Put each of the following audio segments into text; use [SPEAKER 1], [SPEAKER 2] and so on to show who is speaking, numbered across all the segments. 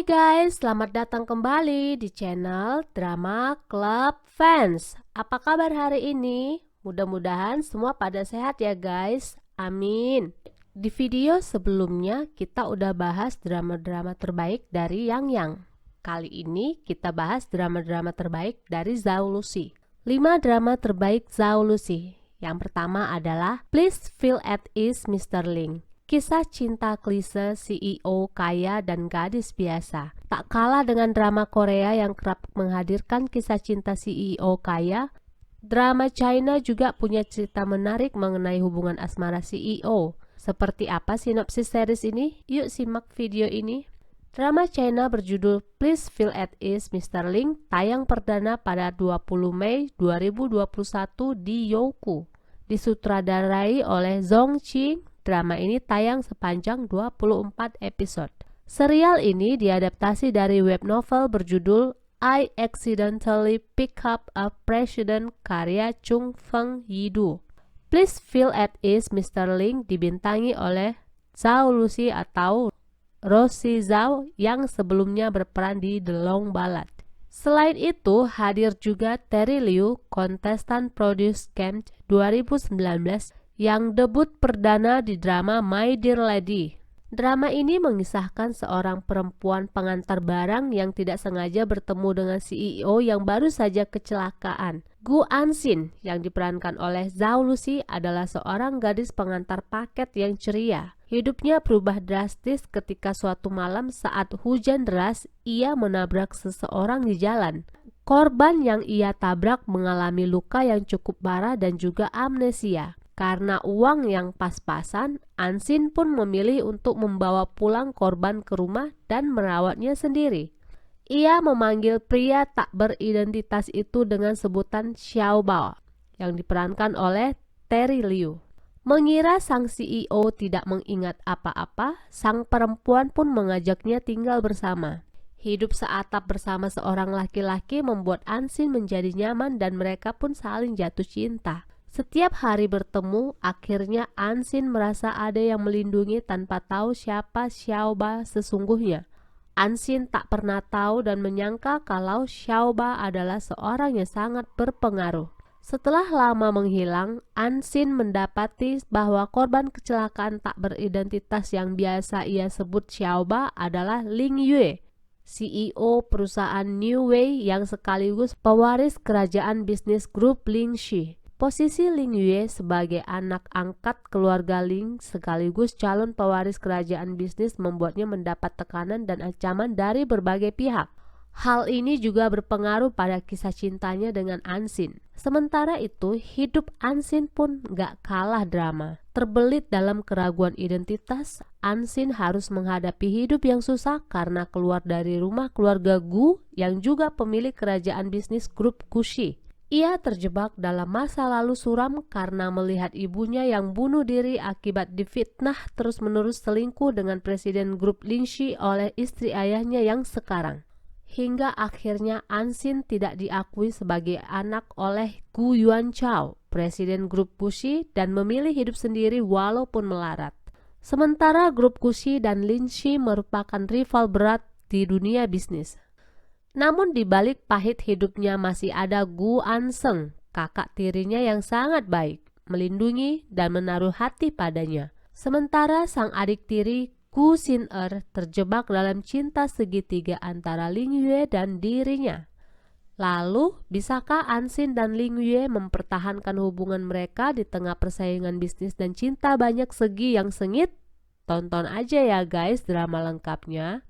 [SPEAKER 1] Hai guys, selamat datang kembali di channel Drama Club Fans. Apa kabar hari ini? Mudah-mudahan semua pada sehat ya guys. Amin. Di video sebelumnya kita udah bahas drama-drama terbaik dari Yang Yang. Kali ini kita bahas drama-drama terbaik dari Zhao Lucy. 5 drama terbaik Zhao Lucy. Yang pertama adalah Please Feel at Ease Mr. Ling. Kisah cinta klise CEO kaya dan gadis biasa. Tak kalah dengan drama Korea yang kerap menghadirkan kisah cinta CEO kaya, drama China juga punya cerita menarik mengenai hubungan asmara CEO. Seperti apa sinopsis series ini? Yuk simak video ini. Drama China berjudul Please Feel at Ease Mr. Ling tayang perdana pada 20 Mei 2021 di Youku. Disutradarai oleh Zhong Qing. Drama ini tayang sepanjang 24 episode. Serial ini diadaptasi dari web novel berjudul I Accidentally Pick Up a President karya Chung Feng Yidu. Please Feel at Ease Mr. Ling dibintangi oleh Zhao Lucy atau Rosie Zhao yang sebelumnya berperan di The Long Ballad. Selain itu, hadir juga Terry Liu, kontestan Produce Camp 2019 yang debut perdana di drama My Dear Lady. Drama ini mengisahkan seorang perempuan pengantar barang yang tidak sengaja bertemu dengan CEO yang baru saja kecelakaan. Gu Anxin yang diperankan oleh Zhao Lucy adalah seorang gadis pengantar paket yang ceria. Hidupnya berubah drastis ketika suatu malam saat hujan deras ia menabrak seseorang di jalan. Korban yang ia tabrak mengalami luka yang cukup parah dan juga amnesia. Karena uang yang pas-pasan, Anxin pun memilih untuk membawa pulang korban ke rumah dan merawatnya sendiri. Ia memanggil pria tak beridentitas itu dengan sebutan Xiao Bao, yang diperankan oleh Terry Liu. Mengira sang CEO tidak mengingat apa-apa, sang perempuan pun mengajaknya tinggal bersama. Hidup seatap bersama seorang laki-laki membuat Anxin menjadi nyaman dan mereka pun saling jatuh cinta. Setiap hari bertemu, akhirnya Anxin merasa ada yang melindungi tanpa tahu siapa Xiaoba sesungguhnya. Anxin tak pernah tahu dan menyangka kalau Xiaoba adalah seorang yang sangat berpengaruh. Setelah lama menghilang, Anxin mendapati bahwa korban kecelakaan tak beridentitas yang biasa ia sebut Xiaoba adalah Ling Yue, CEO perusahaan New Way yang sekaligus pewaris kerajaan bisnis grup Lingxi. Posisi Ling Yue sebagai anak angkat keluarga Ling sekaligus calon pewaris kerajaan bisnis membuatnya mendapat tekanan dan ancaman dari berbagai pihak. Hal ini juga berpengaruh pada kisah cintanya dengan Anxin. Sementara itu, hidup Anxin pun gak kalah drama. Terbelit dalam keraguan identitas, Anxin harus menghadapi hidup yang susah karena keluar dari rumah keluarga Gu yang juga pemilik kerajaan bisnis grup Gushi. Ia terjebak dalam masa lalu suram karena melihat ibunya yang bunuh diri akibat difitnah terus-menerus selingkuh dengan presiden grup Lingxi oleh istri ayahnya yang sekarang. Hingga akhirnya Anxin tidak diakui sebagai anak oleh Gu Yuanchao, presiden grup Gushi, dan memilih hidup sendiri walaupun melarat. Sementara grup Gushi dan Lingxi merupakan rival berat di dunia bisnis. Namun di balik pahit hidupnya masih ada Gu Anseng, kakak tirinya yang sangat baik, melindungi dan menaruh hati padanya. Sementara sang adik tiri Gu Xin-er terjebak dalam cinta segitiga antara Ling Yue dan dirinya. Lalu, bisakah Anxin dan Ling Yue mempertahankan hubungan mereka di tengah persaingan bisnis dan cinta banyak segi yang sengit? Tonton aja ya guys drama lengkapnya.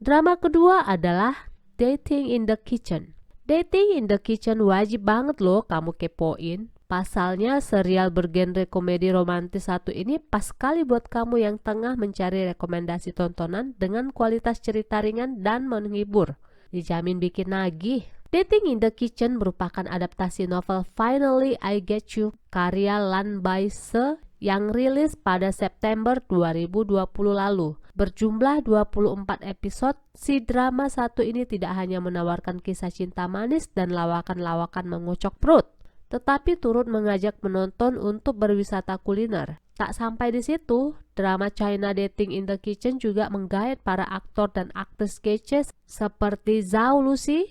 [SPEAKER 1] Drama kedua adalah Dating in the Kitchen. Dating in the Kitchen wajib banget loh kamu kepoin. Pasalnya serial bergenre komedi romantis satu ini pas sekali buat kamu yang tengah mencari rekomendasi tontonan dengan kualitas cerita ringan dan menghibur. Dijamin bikin nagih. Dating in the Kitchen merupakan adaptasi novel Finally I Get You karya Lan Bai-se yang rilis pada September 2020 lalu. Berjumlah 24 episode, si drama satu ini tidak hanya menawarkan kisah cinta manis dan lawakan-lawakan mengocok perut, tetapi turut mengajak penonton untuk berwisata kuliner. Tak sampai di situ, drama China Dating in the Kitchen juga menggait para aktor dan aktris kece seperti Zhao Lusi,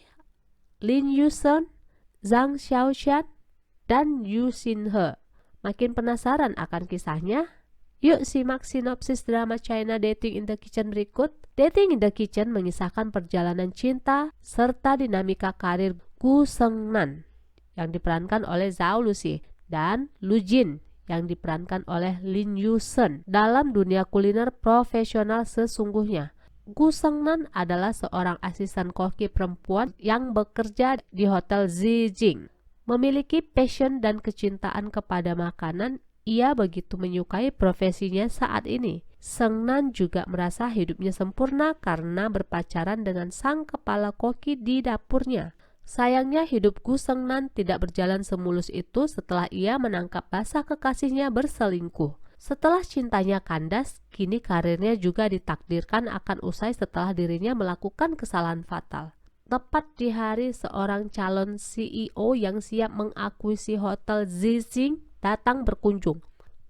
[SPEAKER 1] Lin Yusen, Zhang Xiaoshan, dan Yu Xin-he. Makin penasaran akan kisahnya? Yuk simak sinopsis drama China Dating in the Kitchen berikut. Dating in the Kitchen mengisahkan perjalanan cinta serta dinamika karir Gu Seungnan yang diperankan oleh Zhao Lusi dan Lu Jin yang diperankan oleh Lin Yusen dalam dunia kuliner profesional sesungguhnya. Gu Seungnan adalah seorang asisten koki perempuan yang bekerja di Hotel Zijing. Memiliki passion dan kecintaan kepada makanan, ia begitu menyukai profesinya saat ini. Seungnan juga merasa hidupnya sempurna karena berpacaran dengan sang kepala koki di dapurnya. Sayangnya hidup Gu Seungnan tidak berjalan semulus itu setelah ia menangkap basah kekasihnya berselingkuh. Setelah cintanya kandas, kini karirnya juga ditakdirkan akan usai setelah dirinya melakukan kesalahan fatal. Tepat di hari seorang calon CEO yang siap mengakuisisi Hotel Zijing datang berkunjung,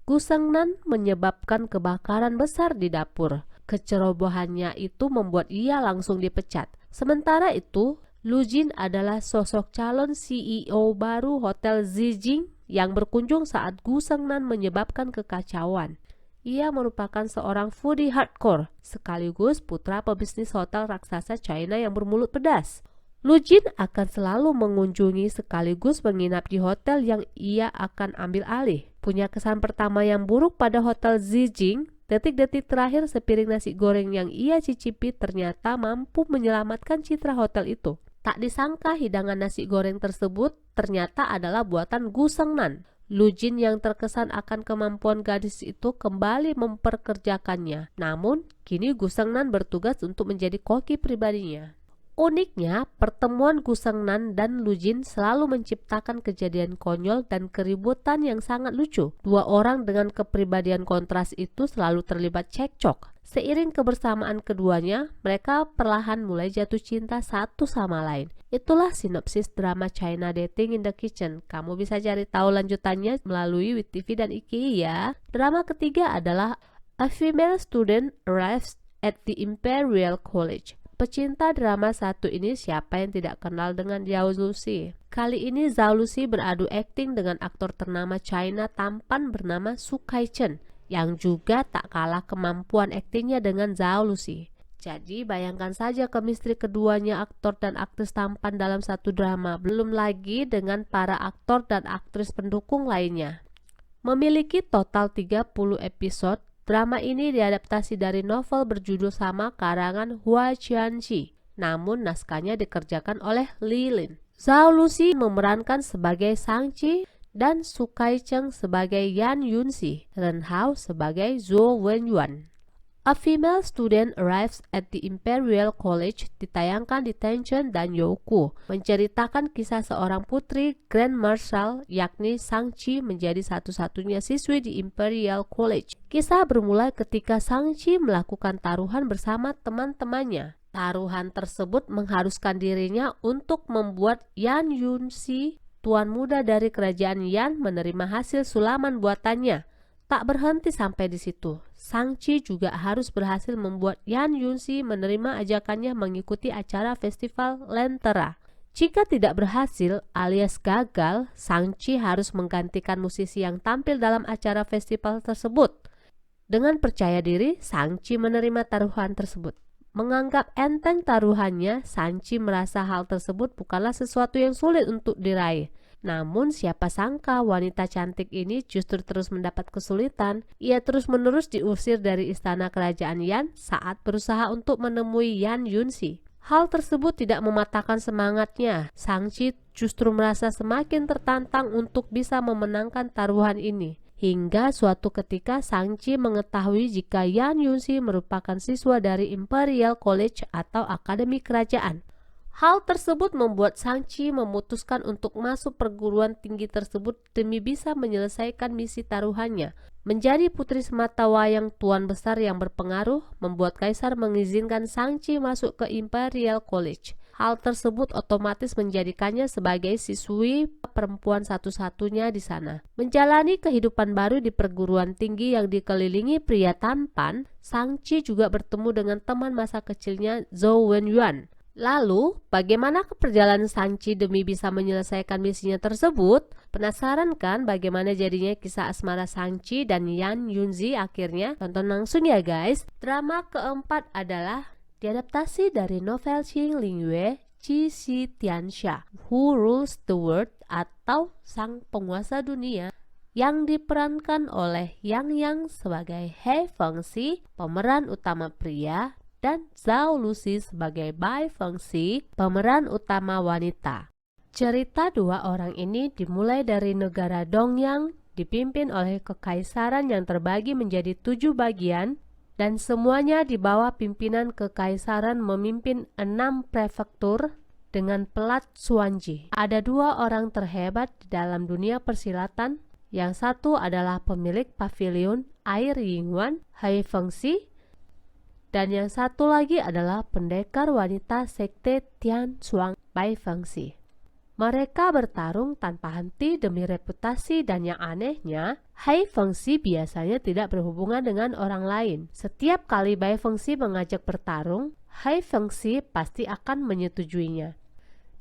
[SPEAKER 1] Gu Seungnan menyebabkan kebakaran besar di dapur. Kecerobohannya itu membuat ia langsung dipecat. Sementara itu, Lu Jin adalah sosok calon CEO baru Hotel Zijing yang berkunjung saat Gu Seungnan menyebabkan kekacauan. Ia merupakan seorang foodie hardcore sekaligus putra pebisnis hotel raksasa China yang bermulut pedas. Lu Jin akan selalu mengunjungi sekaligus menginap di hotel yang ia akan ambil alih. Punya kesan pertama yang buruk pada Hotel Zijing, detik-detik terakhir sepiring nasi goreng yang ia cicipi ternyata mampu menyelamatkan citra hotel itu. Tak disangka hidangan nasi goreng tersebut ternyata adalah buatan Gu Seungnan. Lu Jin yang terkesan akan kemampuan gadis itu kembali memperkerjakannya. Namun, kini Gu Seungnan bertugas untuk menjadi koki pribadinya. Uniknya, pertemuan Gu Seungnan dan Lu Jin selalu menciptakan kejadian konyol dan keributan yang sangat lucu. Dua orang dengan kepribadian kontras itu selalu terlibat cekcok. Seiring kebersamaan keduanya, mereka perlahan mulai jatuh cinta satu sama lain. Itulah sinopsis drama China Dating in the Kitchen. Kamu bisa cari tahu lanjutannya melalui WITV dan IKI ya. Drama ketiga adalah A Female Student Arrives at the Imperial College. Pecinta drama satu ini siapa yang tidak kenal dengan Zhao Lusi? Kali ini Zhao Lusi beradu akting dengan aktor ternama China tampan bernama Su Kai-chen yang juga tak kalah kemampuan aktingnya dengan Zhao Lusi. Jadi bayangkan saja kemistri keduanya aktor dan aktris tampan dalam satu drama, belum lagi dengan para aktor dan aktris pendukung lainnya. Memiliki total 30 episode, drama ini diadaptasi dari novel berjudul sama karangan Hua Qianxi, namun naskahnya dikerjakan oleh Li Lin. Zhao Lusi memerankan sebagai Shang-chi dan Su Kai-chen sebagai Yan Yun-si, Ren Hao sebagai Zhou Wenyuan. A Female Student Arrives at the Imperial College ditayangkan di Tencent dan Youku, menceritakan kisah seorang putri Grand Marshal yakni Shang-chi menjadi satu-satunya siswi di Imperial College. Kisah bermula ketika Shang-chi melakukan taruhan bersama teman-temannya. Taruhan tersebut mengharuskan dirinya untuk membuat Yan Yun-si, tuan muda dari kerajaan Yan, menerima hasil sulaman buatannya. Tak berhenti sampai di situ, Shang-chi juga harus berhasil membuat Yan Yun-si menerima ajakannya mengikuti acara festival Lentera. Jika tidak berhasil alias gagal, Shang-chi harus menggantikan musisi yang tampil dalam acara festival tersebut. Dengan percaya diri, Shang-chi menerima taruhan tersebut. Menganggap enteng taruhannya, Shang-chi merasa hal tersebut bukanlah sesuatu yang sulit untuk diraih. Namun siapa sangka wanita cantik ini justru terus mendapat kesulitan. Ia terus-menerus diusir dari istana kerajaan Yan saat berusaha untuk menemui Yan Yun-si. Hal tersebut tidak mematahkan semangatnya. Shang-chi justru merasa semakin tertantang untuk bisa memenangkan taruhan ini. Hingga suatu ketika Shang-chi mengetahui jika Yan Yun-si merupakan siswa dari Imperial College atau Akademi Kerajaan. Hal tersebut membuat Shang-chi memutuskan untuk masuk perguruan tinggi tersebut demi bisa menyelesaikan misi taruhannya. Menjadi putri sematawayang tuan besar yang berpengaruh membuat kaisar mengizinkan Shang-chi masuk ke Imperial College. hal tersebut otomatis menjadikannya sebagai siswi perempuan satu-satunya di sana. Menjalani kehidupan baru di perguruan tinggi yang dikelilingi pria tampan, Shang-Chi juga bertemu dengan teman masa kecilnya Zhou Wenyuan. Lalu, bagaimana perjalanan Shang-Chi demi bisa menyelesaikan misinya tersebut? Penasaran kan bagaimana jadinya kisah asmara Shang-Chi dan Yan Yunzi akhirnya? Tonton langsung ya guys. Drama keempat adalah diadaptasi dari novel Xing Lingyue Qi Shi Tianxia, Who Rules the World atau Sang Penguasa Dunia, yang diperankan oleh Yang Yang sebagai He Fengxi, pemeran utama pria, dan Zhao Lusi sebagai Bai Fengxi, pemeran utama wanita. Cerita dua orang ini dimulai dari negara Dongyang, dipimpin oleh kekaisaran yang terbagi menjadi 7 bagian, dan semuanya di bawah pimpinan kekaisaran memimpin 6 prefektur dengan pelat Xuanji. Ada 2 orang terhebat di dalam dunia persilatan. Yang satu adalah pemilik pavilion air Yingwan, He Fengxi, dan yang satu lagi adalah pendekar wanita sekte Tian Xuang, Bai Fengxi. Mereka bertarung tanpa henti demi reputasi dan yang anehnya, He Fengxi biasanya tidak berhubungan dengan orang lain. Setiap kali Bai Fengxi mengajak bertarung, He Fengxi pasti akan menyetujuinya.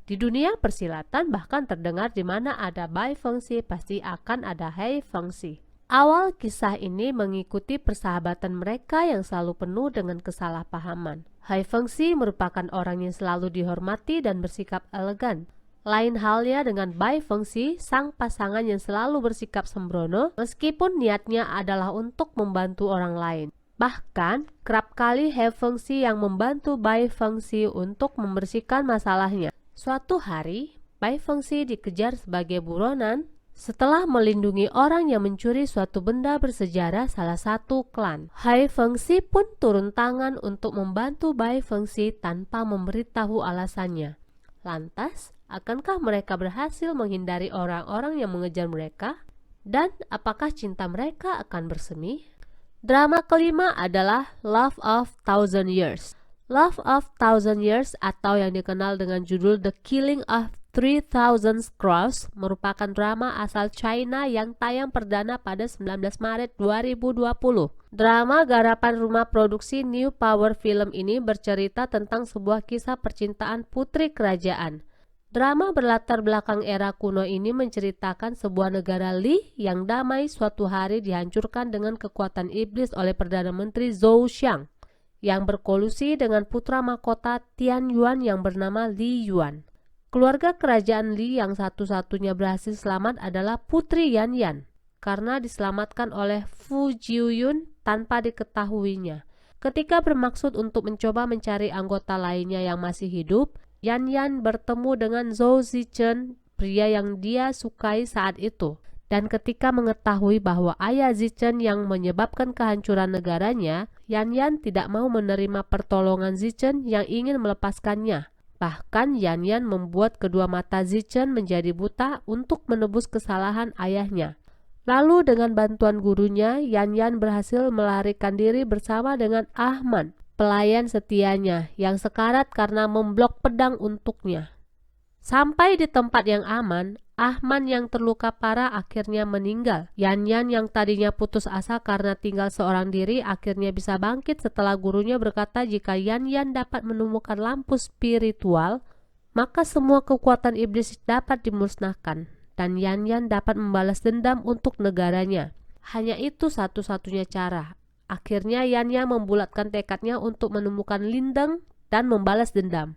[SPEAKER 1] Di dunia persilatan bahkan terdengar di mana ada Bai Fengxi pasti akan ada He Fengxi. Awal kisah ini mengikuti persahabatan mereka yang selalu penuh dengan kesalahpahaman. He Fengxi merupakan orang yang selalu dihormati dan bersikap elegan. Lain halnya dengan Bai Fengxi, sang pasangan yang selalu bersikap sembrono meskipun niatnya adalah untuk membantu orang lain. Bahkan, kerap kali He Fengxi yang membantu Bai Fengxi untuk membersihkan masalahnya. Suatu hari, Bai Fengxi dikejar sebagai buronan setelah melindungi orang yang mencuri suatu benda bersejarah salah satu klan. He Fengxi pun turun tangan untuk membantu Bai Fengxi tanpa memberitahu alasannya. Lantas, akankah mereka berhasil menghindari orang-orang yang mengejar mereka? Dan apakah cinta mereka akan bersemi? Drama kelima adalah Love of Thousand Years. Love of Thousand Years atau yang dikenal dengan judul The Killing of 3000 Crows merupakan drama asal China yang tayang perdana pada 19 Maret 2020. Drama garapan rumah produksi New Power Film ini bercerita tentang sebuah kisah percintaan putri kerajaan. Drama berlatar belakang era kuno ini menceritakan sebuah negara Li yang damai suatu hari dihancurkan dengan kekuatan iblis oleh Perdana Menteri Zhou Xiang yang berkolusi dengan putra mahkota Tian Yuan yang bernama Li Yuan. Keluarga kerajaan Li yang satu-satunya berhasil selamat adalah Putri Yan Yan karena diselamatkan oleh Fu Jiuyun tanpa diketahuinya. Ketika bermaksud untuk mencoba mencari anggota lainnya yang masih hidup, Yan Yan bertemu dengan Zhou Zichen, pria yang dia sukai saat itu. Dan ketika mengetahui bahwa ayah Zichen yang menyebabkan kehancuran negaranya, Yan Yan tidak mau menerima pertolongan Zichen yang ingin melepaskannya. Bahkan Yan Yan membuat kedua mata Zichen menjadi buta untuk menebus kesalahan ayahnya. Lalu dengan bantuan gurunya, Yan Yan berhasil melarikan diri bersama dengan Ahman, pelayan setianya yang sekarat karena memblok pedang untuknya. Sampai di tempat yang aman, Ahman yang terluka parah akhirnya meninggal. Yan Yan yang tadinya putus asa karena tinggal seorang diri akhirnya bisa bangkit setelah gurunya berkata jika Yan Yan dapat menemukan lampu spiritual, maka semua kekuatan iblis dapat dimusnahkan dan Yan Yan dapat membalas dendam untuk negaranya. Hanya itu satu-satunya cara. Akhirnya Yan Yan membulatkan tekadnya untuk menemukan Lindeng dan membalas dendam.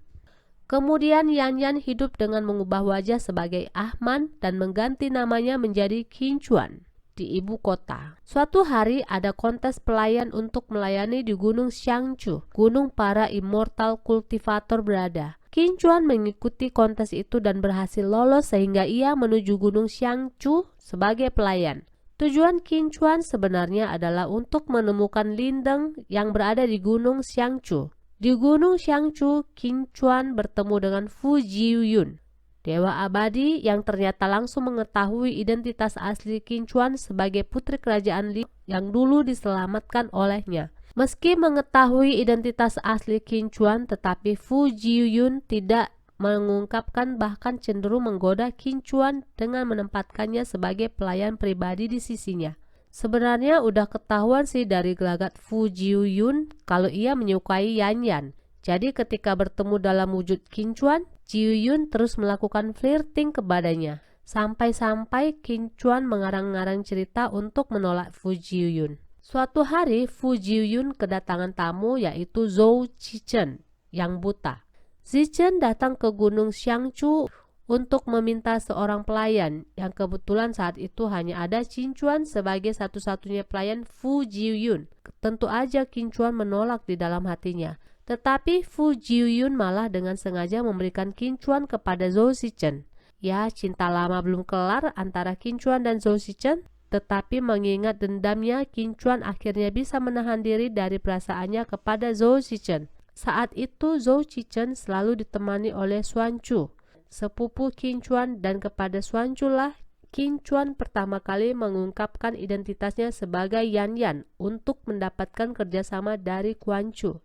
[SPEAKER 1] Kemudian Yan Yan hidup dengan mengubah wajah sebagai Ahman dan mengganti namanya menjadi Qin Chuan di ibu kota. Suatu hari ada kontes pelayan untuk melayani di Gunung Xiangchu, gunung para immortal kultivator berada. Qin Chuan mengikuti kontes itu dan berhasil lolos sehingga ia menuju Gunung Xiangchu sebagai pelayan. Tujuan Qin Chuan sebenarnya adalah untuk menemukan Lindeng yang berada di Gunung Xiangchu. Di Gunung Xiangchu, Qin Chuan bertemu dengan Fu Jiuyun, dewa abadi yang ternyata langsung mengetahui identitas asli Qin Chuan sebagai putri kerajaan Li yang dulu diselamatkan olehnya. Meski mengetahui identitas asli Qin Chuan, tetapi Fu Jiuyun tidak mengungkapkan, bahkan cenderung menggoda Qin Chuan dengan menempatkannya sebagai pelayan pribadi di sisinya. Sebenarnya udah ketahuan sih dari gelagat Fu Jiuyun kalau ia menyukai Yan Yan. Jadi ketika bertemu dalam wujud Qin Chuan, Jiuyun terus melakukan flirting kepadanya. Sampai-sampai Qin Chuan mengarang-ngarang cerita untuk menolak Fu Jiuyun. Suatu hari Fu Jiuyun kedatangan tamu yaitu Zhou Zichen yang buta. Zichen datang ke Gunung Xiangchu untuk meminta seorang pelayan yang kebetulan saat itu hanya ada Qin Chuan sebagai satu-satunya pelayan Fu Jiuyun. Tentu aja Qin Chuan menolak di dalam hatinya. Tetapi Fu Jiuyun malah dengan sengaja memberikan Qin Chuan kepada Zhou Zichen. Ya, cinta lama belum kelar antara Qin Chuan dan Zhou Zichen. Tetapi mengingat dendamnya, Qin Chuan akhirnya bisa menahan diri dari perasaannya kepada Zhou Zichen. Saat itu Zhou Zichen selalu ditemani oleh Xuan Chu, sepupu Qin Chuan, dan kepada Xuan Chu lah Qin Chuan pertama kali mengungkapkan identitasnya sebagai Yan Yan untuk mendapatkan kerjasama dari Xuan Chu.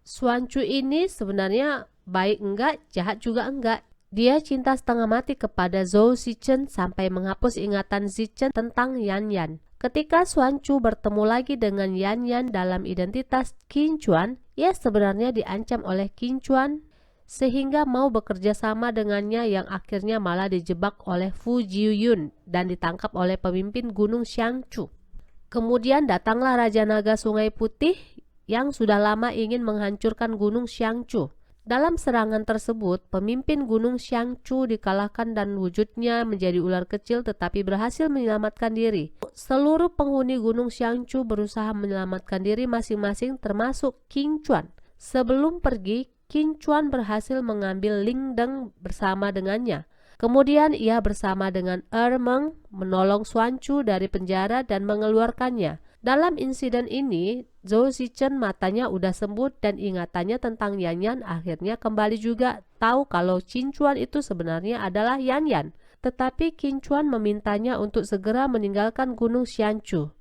[SPEAKER 1] Xuan Chu ini sebenarnya baik enggak, jahat juga enggak. Dia cinta setengah mati kepada Zhou Zichen sampai menghapus ingatan Zichen tentang Yan Yan. Ketika Xuan Chu bertemu lagi dengan Yan Yan dalam identitas Qin Chuan, ia sebenarnya diancam oleh Qin Chuan sehingga mau bekerja sama dengannya, yang akhirnya malah dijebak oleh Fu Jiuyun dan ditangkap oleh pemimpin Gunung Xiangchu. Kemudian datanglah Raja Naga Sungai Putih yang sudah lama ingin menghancurkan Gunung Xiangchu. Dalam serangan tersebut, pemimpin Gunung Xiangchu dikalahkan dan wujudnya menjadi ular kecil tetapi berhasil menyelamatkan diri. Seluruh penghuni Gunung Xiangchu berusaha menyelamatkan diri masing-masing termasuk Qin Chuan. Sebelum pergi, Qin Chuan berhasil mengambil Ling Deng bersama dengannya. Kemudian ia bersama dengan Meng menolong Xuan Chu dari penjara dan mengeluarkannya. Dalam insiden ini, Zhou Zichen matanya udah sembuh dan ingatannya tentang Yan Yan akhirnya kembali juga. Tahu kalau Qin Chuan itu sebenarnya adalah Yan Yan. Tetapi Qin Chuan memintanya untuk segera meninggalkan Gunung Xiangchu.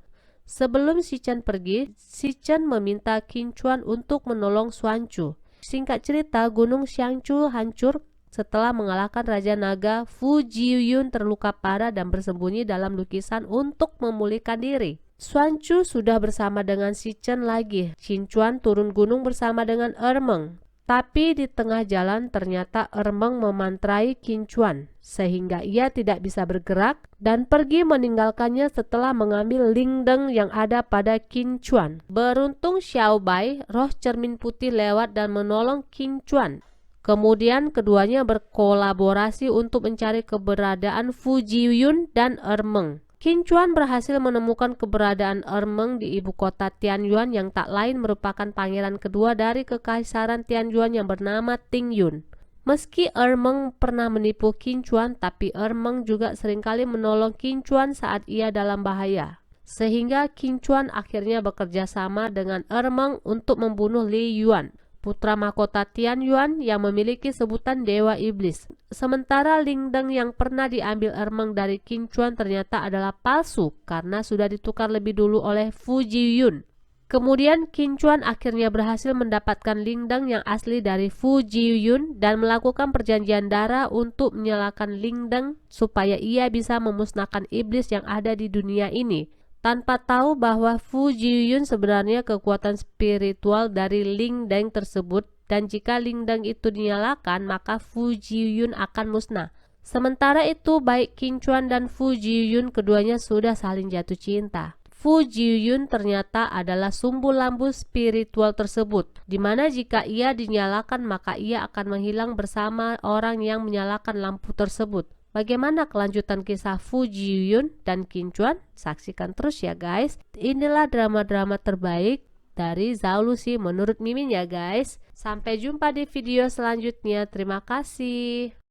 [SPEAKER 1] Sebelum Zichen pergi, Zichen meminta Qin Chuan untuk menolong Xuan Chu. Singkat cerita, Gunung Xiangchu hancur setelah mengalahkan Raja Naga. Fu Jiuyun terluka parah dan bersembunyi dalam lukisan untuk memulihkan diri. Xuan Chu sudah bersama dengan Zichen lagi. Qin Chuan turun gunung bersama dengan Meng. Tapi di tengah jalan ternyata Meng memantrai Qin Chuan sehingga ia tidak bisa bergerak dan pergi meninggalkannya setelah mengambil Ling Deng yang ada pada Qin Chuan. Beruntung Xiao Bai, roh cermin putih, lewat dan menolong Qin Chuan. Kemudian keduanya berkolaborasi untuk mencari keberadaan Fu Jiuyun dan Meng. Qin Chuan berhasil menemukan keberadaan Meng di ibu kota Tianyuan yang tak lain merupakan pangeran kedua dari kekaisaran Tianyuan yang bernama Ting Yun. Meski Meng pernah menipu Qin Chuan, tapi Meng juga seringkali menolong Qin Chuan saat ia dalam bahaya. Sehingga Qin Chuan akhirnya bekerja sama dengan Meng untuk membunuh Li Yuan, putra mahkota Tianyuan yang memiliki sebutan Dewa Iblis. Sementara Ling Deng yang pernah diambil Meng dari Qin Chuan ternyata adalah palsu karena sudah ditukar lebih dulu oleh Fu Jiuyun. Kemudian Qin Chuan akhirnya berhasil mendapatkan Ling Deng yang asli dari Fu Jiuyun dan melakukan perjanjian darah untuk menyalakan Ling Deng supaya ia bisa memusnahkan iblis yang ada di dunia ini, tanpa tahu bahwa Fu Jiuyun sebenarnya kekuatan spiritual dari Ling Deng tersebut, dan jika Ling Deng itu dinyalakan maka Fu Jiuyun akan musnah. Sementara itu baik Qin Chuan dan Fu Jiuyun keduanya sudah saling jatuh cinta. Fu Jiuyun ternyata adalah sumbu lampu spiritual tersebut, dimana jika ia dinyalakan maka ia akan menghilang bersama orang yang menyalakan lampu tersebut. Bagaimana kelanjutan kisah Fu Jiuyun dan Qin Chuan? Saksikan terus ya guys. Inilah drama-drama terbaik dari Zhao Lusi menurut Mimin ya guys. Sampai jumpa di video selanjutnya. Terima kasih.